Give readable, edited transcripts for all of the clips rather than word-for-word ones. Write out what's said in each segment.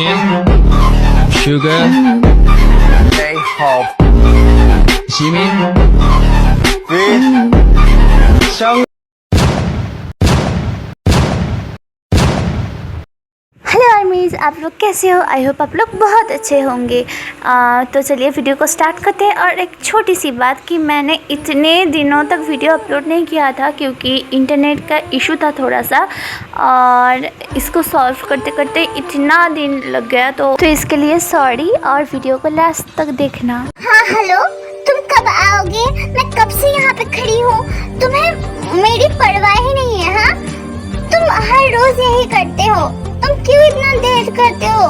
Jin, Sugar, J-Hope, Jimin, Chris, Sung. Hello armies, आप लोग कैसे हो? आई होप आप लोग बहुत अच्छे होंगे। तो चलिए वीडियो को स्टार्ट करते हैं। और एक छोटी सी बात कि मैंने इतने दिनों तक वीडियो अपलोड नहीं किया था क्योंकि इंटरनेट का इशू था थोड़ा सा, और इसको सॉल्व करते करते इतना दिन लग गया, तो इसके लिए सॉरी। और वीडियो को लास्ट तक देखना। हाँ हेलो, तुम कब आओगे? मैं कब से यहाँ पे खड़ी हूँ, तुम्हें मेरी परवाह ही नहीं है। हाँ, तुम हर रोज यही करते हो, तुम क्यों इतना लेट करते हो?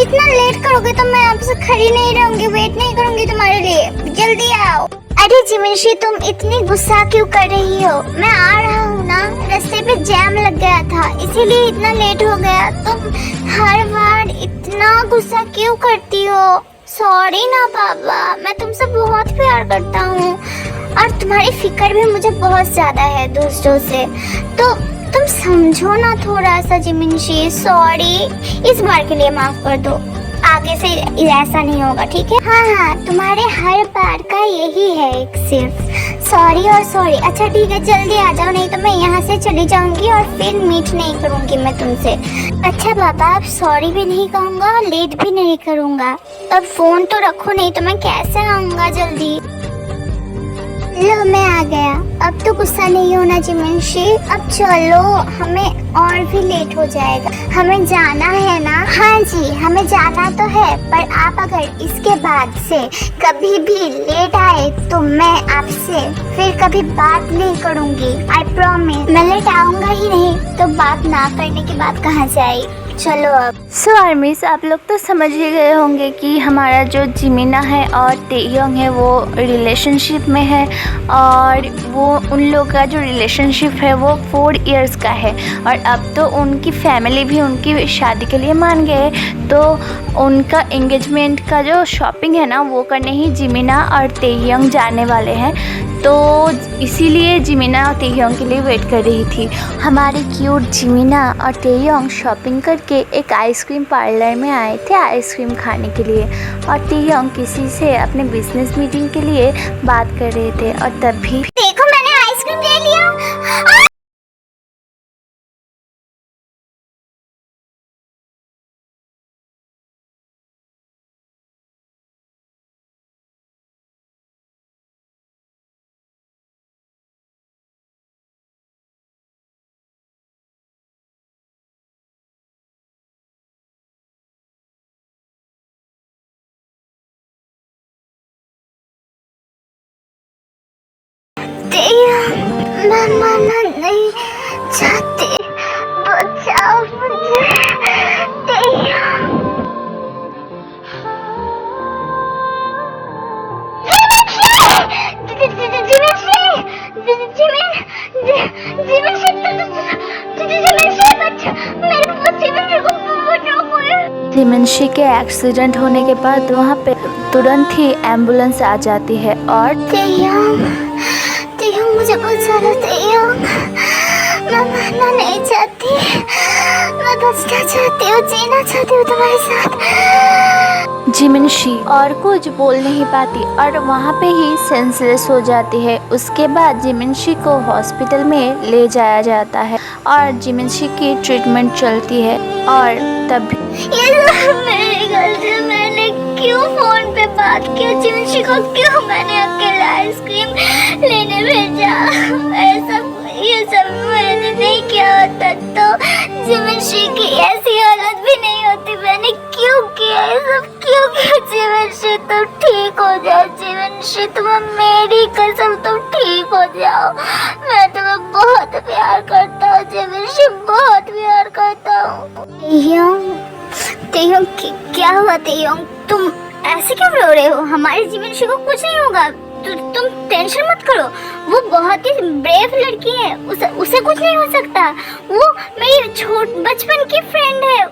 इतना लेट करोगे तो मैं आपसे खड़ी नहीं रहूंगी, वेट नहीं करूंगी तुम्हारे लिए, जल्दी आओ। अरे जिमिनशी, तुम इतनी गुस्सा क्यों कर रही हो? मैं आ रहा हूँ ना, रास्ते पे जैम लग गया था इसीलिए इतना लेट हो गया। तुम हर बार इतना गुस्सा क्यों करती हो? सॉरी ना पापा, मैं तुमसे बहुत प्यार करता हूँ और तुम्हारी फिक्र भी मुझे बहुत ज्यादा है दोस्तों से, तो तुम समझो ना थोड़ा सा जिमिनशी। सॉरी, इस बार के लिए माफ कर दो, आगे से ऐसा नहीं होगा, ठीक है? हाँ, तुम्हारे हर बार का यही है, एक सिर्फ सॉरी और सॉरी। अच्छा ठीक है, जल्दी आ जाओ, नहीं तो मैं यहाँ से चली जाऊंगी और फिर मीट नहीं करूंगी मैं तुमसे। अच्छा पापा, अब सॉरी भी नहीं कहूँगा और लेट भी नहीं करूँगा। अब फोन तो रखो, नहीं तो मैं कैसे आऊँगा जल्दी। लो मैं आ गया, अब तो गुस्सा नहीं होना जिमिनशी। अब चलो, हमें और भी लेट हो जाएगा, हमें जाना है ना। हाँ जी, हमें जाना तो है, पर आप अगर इसके बाद से कभी भी लेट आए तो मैं आपसे फिर कभी बात नहीं करूँगी, आई प्रॉमिस। मैं लेट आऊँगा ही नहीं, तो बात ना करने की बात कहाँ से आई। चलो अब। सो आर्मीज़, आप लोग तो समझ ही गए होंगे कि हमारा जो जिमिना है और टेयोंग है वो रिलेशनशिप में है, और वो उन लोग का जो रिलेशनशिप है वो 4 इयर्स का है। और अब तो उनकी फैमिली भी उनकी शादी के लिए मान गए, तो उनका एंगेजमेंट का जो शॉपिंग है ना वो करने ही जिमिना और टेयोंग जाने वाले हैं। तो इसीलिए जिमिना और टेयोंग के लिए वेट कर रही थी। हमारे क्यूट जिमिना और टेयोंग शॉपिंग करके एक आइसक्रीम पार्लर में आए थे आइसक्रीम खाने के लिए, और टेयोंग किसी से अपने बिजनेस मीटिंग के लिए बात कर रहे थे, और तभी देखो मैंने आइसक्रीम ले लिया। मामा नहीं चाहती, बचाओ मुझे। जिमिनशी के एक्सीडेंट होने के बाद वहाँ पे तुरंत ही एम्बुलेंस आ जाती है। और टेयोंग मुझे बचाना, टेयोंग। मैं मरना नहीं चाहती, मैं बचना चाहती हूँ, जीना चाहती हूँ तुम्हारे साथ। जिमिनशी और कुछ बोल नहीं पाती और वहाँ पे ही सेंसलेस हो जाती है। उसके बाद जिमिनशी को हॉस्पिटल में ले जाया जाता है और जिमिनशी की ट्रीटमेंट चलती है। और तभी ये सब मेरी गलती, मैंने क्यों फोन पे बात किया जिमिनशी को, क्यों मैंने अकेला आइसक्रीम लेने भेजा? ये सब मैंने नहीं किया होता तो जिमिनशी की ऐसी हालत भी नहीं होती। मैंने क्यों किया ये सब, क्यों किया? जिमिनशी तुम ठीक हो जाओ, जिमिनशी तुम्हें मेरी कसम, तुम ठीक हो जाओ। मैं तुम्हें बहुत प्यार करता हूँ जिमिनशी, बहुत प्यार करता हूँ। टेयोंग क्या हुआ टेयोंग? तुम ऐसे क्यों रो रहे हो? हमारे जिमिनशी को कुछ नहीं होगा, तुम टेंशन मत करो। वो बहुत ही ब्रेव लड़की है, उसे कुछ नहीं हो सकता। वो मेरी बचपन की फ्रेंड है,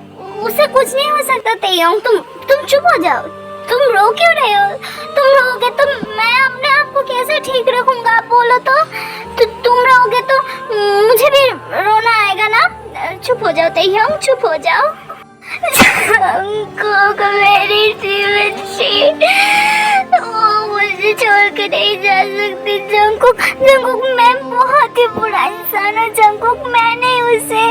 उसे कुछ नहीं हो सकता। टेयोंग तुम चुप हो जाओ, तुम रो क्यों रहे हो? तुम रोगे तो मैं अपने आप को कैसे ठीक रखूंगा? आप बोलो तो तुम रोगे तो मुझे भी रोना आएगा ना। चुप हो जाओ टेयोंग, चुप हो जाओ। जंगकुक मेरी जीवनशी, वो मुझे छोड़ के नहीं जा सकती। जंगकुक जंगकुक मैं बहुत ही बुरा इंसान हूँ। जंगकुक मैंने उसे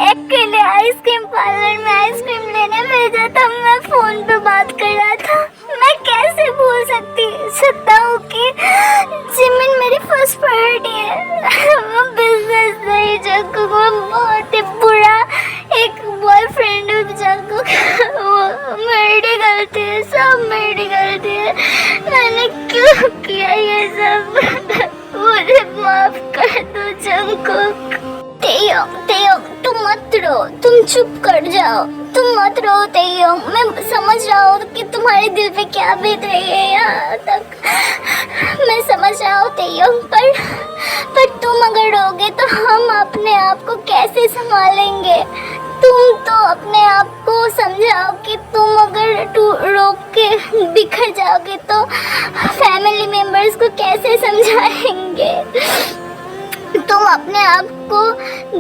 अकेले आइसक्रीम पार्लर में आइसक्रीम लेने भेजा था। मैं फोन पे बात कर रहा था। मैं कैसे भूल सकता हूँ कि जिमिन मेरी फर्स्ट प्रायोरिटी है। वो बिजनेस नहीं जंगकुक, वो बहुत ही बुरा एक बॉयफ्रेंड है जंगकुक। वो मेरी गलती है, सब मेरी गलती है। मैंने क्यों किया ये सब? मुझे माफ कर दो जंगकुक। तेयोंग तुम मत रो, तुम चुप कर जाओ, तुम मत रो तेयोंग। मैं समझ रहा हूँ कि तुम्हारे दिल पे क्या बीत रही है यहाँ तक। मैं समझ रहा हूँ तेयोंग, पर तुम अगर रोगे तो हम अपने आप को कैसे संभालेंगे? तुम तो अपने आप को समझाओ कि तुम अगर रो के बिखर जाओगे तो फैमिली मेंबर्स को कैसे समझाएंगे? तुम अपने आप को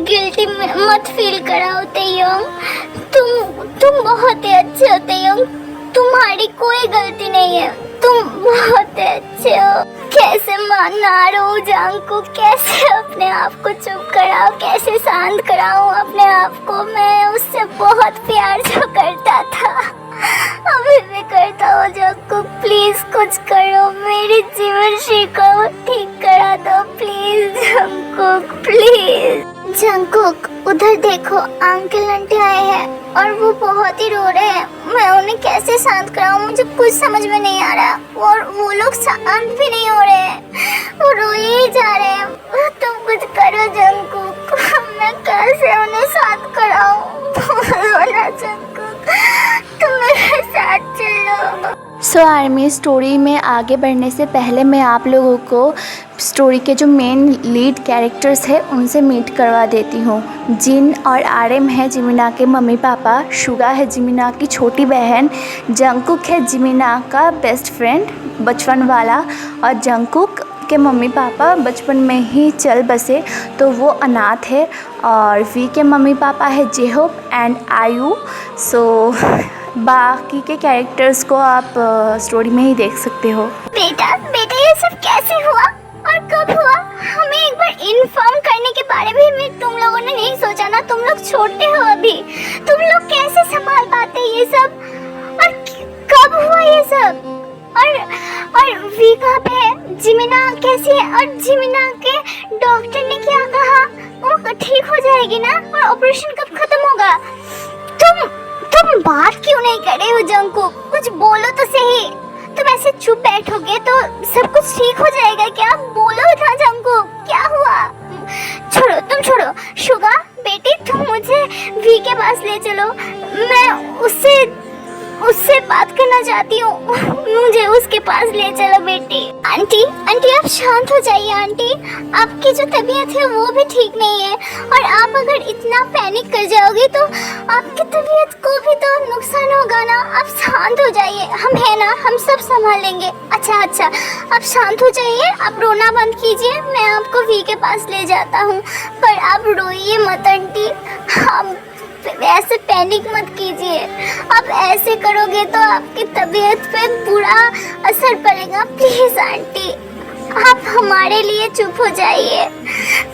गिल्टी मत फील कराओ तेयोंग। तुम बहुत ही अच्छे हो तेयोंग, तुम्हारी कोई गलती नहीं है, तुम बहुत अच्छे हो। कैसे मानना रो जंगकुक, कैसे अपने आप को चुप कराओ, कैसे शांत कराऊं अपने आप को? मैं उससे बहुत प्यार जो करता था, अभी भी करता हूँ। जंगकुक प्लीज कुछ करो, मेरी जीवनशी को ठीक करा दो प्लीज जंगकुक, प्लीज। जंगकुक उधर देखो, अंकल आंटी आए हैं और वो बहुत ही रो रहे हैं। मैं उन्हें कैसे शांत कराऊं? मुझे कुछ समझ में नहीं आ रहा और वो लोग शांत भी नहीं हो रहे हैं, वो रो ही जा रहे हैं। तुम कुछ करो जंगकुक, मैं कैसे उन्हें शांत कराऊं? रोना जंगकुक, तुम मेरे साथ चलो। सो आर्मी स्टोरी में आगे बढ़ने से पहले मैं आप लोगों को स्टोरी के जो मेन लीड कैरेक्टर्स हैं उनसे मीट करवा देती हूँ। जिन और आरएम है जिमिना के मम्मी पापा, शुगा है जिमिना की छोटी बहन, जंगकुक है जिमिना का बेस्ट फ्रेंड बचपन वाला, और जंगकुक के मम्मी पापा बचपन में ही चल बसे तो वो अनाथ है, और वी के मम्मी पापा है जेहोप एंड आयु। सो बाकी के कैरेक्टर्स को आप स्टोरी में ही देख सकते हो। बेटा ये सब कैसे हुआ और कब हुआ? हमें एक बार इन्फॉर्म करने के बारे में तुम लोगों ने नहीं सोचा ना? तुम लोग छोटे हो अभी, तुम लोग कैसे संभाल पाते ये सब? और कब हुआ ये सब? और वी कहाँ पे है? जिमिना कैसी है? और जिमिना के डॉक्टर ने क्या कहा? वो ठीक हो जाएगी ना? और ऑपरेशन कब खत्म होगा? तुम बात क्यों नहीं कर रहे हो जंगकुक? कुछ बोलो तो सही। तुम ऐसे चुप बैठोगे तो सब कुछ ठीक हो जाएगा क्या? बोलो ना जंगकुक, क्या हुआ? तुम छोड़ो। शुगा बेटी, तुम मुझे वी के पास ले चलो, मैं उससे बात करना चाहती हूँ। मुझे उसके पास ले चलो बेटी। आंटी आप शांत हो जाइए। आंटी, आपकी जो तबीयत है वो भी ठीक नहीं है, और आप अगर इतना पैनिक कर जाओगे तो आपकी तबीयत को भी तो नुकसान होगा ना। आप शांत हो जाइए, हम है ना, हम सब संभाल लेंगे। अच्छा आप शांत हो जाइए, आप रोना बंद कीजिए, मैं आपको वी के पास ले जाता हूँ। पर आप रोइए मत आंटी, हम ऐसे पैनिक मत कीजिए। आप ऐसे करोगे तो आपकी तबीयत पे बुरा असर पड़ेगा। प्लीज आंटी, आप हमारे लिए चुप हो जाइए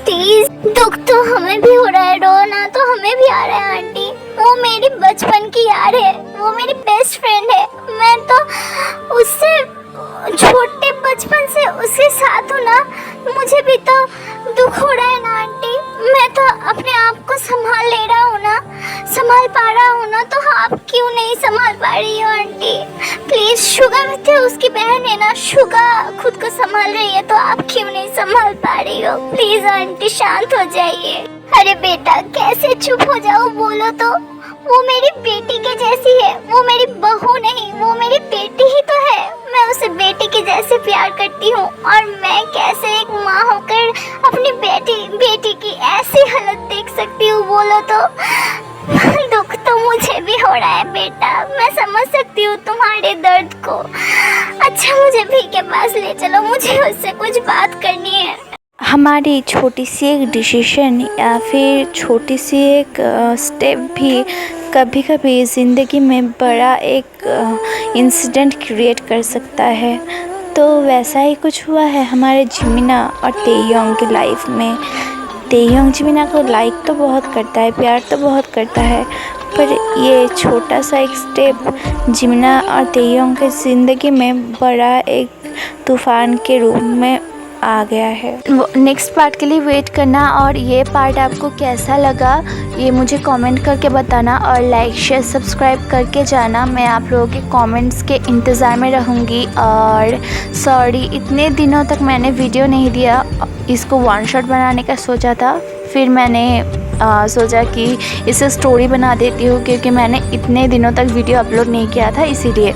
प्लीज। दुख तो हमें भी हो रहा है, रोना तो हमें भी आ रहा है आंटी। वो मेरी बचपन की यार है, वो मेरी बेस्ट फ्रेंड है। मैं तो उससे छोटे बचपन से उसके साथ हूँ ना, मुझे भी तो दुख हो रहा है ना आंटी। मैं तो अपने आप को संभाल ले रहा हूँ ना, संभाल पा रहा हूँ ना, तो आप क्यों नहीं संभाल पा रही हो आंटी? प्लीज, शुगा भी तो उसकी बहन है ना, शुगा खुद को संभाल रही है तो आप क्यों नहीं संभाल पा रही हो? प्लीज आंटी शांत हो जाइए। अरे बेटा कैसे चुप हो जाओ, बोलो तो। वो मेरी बेटी के जैसी है, वो मेरी बहू नहीं, वो मेरी बेटी ही तो है। मैं उसे बेटी के जैसे प्यार करती हूँ, और मैं कैसे एक माँ होकर अपनी बेटी की ऐसी हालत देख सकती हूँ, बोलो तो। दुख तो मुझे भी हो रहा है बेटा, मैं समझ सकती हूँ तुम्हारे दर्द को। अच्छा मुझे भी के पास ले चलो, मुझे उससे कुछ बात करनी है। हमारी छोटी सी एक डिसीजन या फिर छोटी सी एक स्टेप भी कभी कभी ज़िंदगी में बड़ा एक इंसिडेंट क्रिएट कर सकता है। तो वैसा ही कुछ हुआ है हमारे जिमिना और तेयोंग की लाइफ में। तेयोंग जिमिना को लाइक तो बहुत करता है, प्यार तो बहुत करता है, पर ये छोटा सा एक स्टेप जिमिना और तेयोंग की ज़िंदगी में बड़ा एक तूफ़ान के रूप में आ गया है। नेक्स्ट पार्ट के लिए वेट करना और ये पार्ट आपको कैसा लगा ये मुझे कमेंट करके बताना और लाइक शेयर सब्सक्राइब करके जाना। मैं आप लोगों के कमेंट्स के इंतज़ार में रहूँगी। और सॉरी इतने दिनों तक मैंने वीडियो नहीं दिया, इसको वन शॉट बनाने का सोचा था, फिर मैंने सोचा कि इसे स्टोरी बना देती हूँ क्योंकि मैंने इतने दिनों तक वीडियो अपलोड नहीं किया था इसीलिए।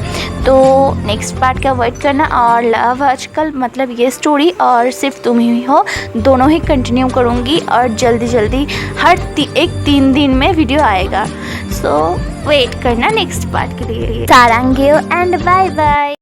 तो नेक्स्ट पार्ट का वेट करना। और लव आजकल मतलब ये स्टोरी और सिर्फ तुम ही हो दोनों ही कंटिन्यू करूँगी और जल्दी जल्दी हर एक 3 दिन में वीडियो आएगा। सो वेट करना नेक्स्ट पार्ट के लिए। सारंगेओ एंड बाय बाय।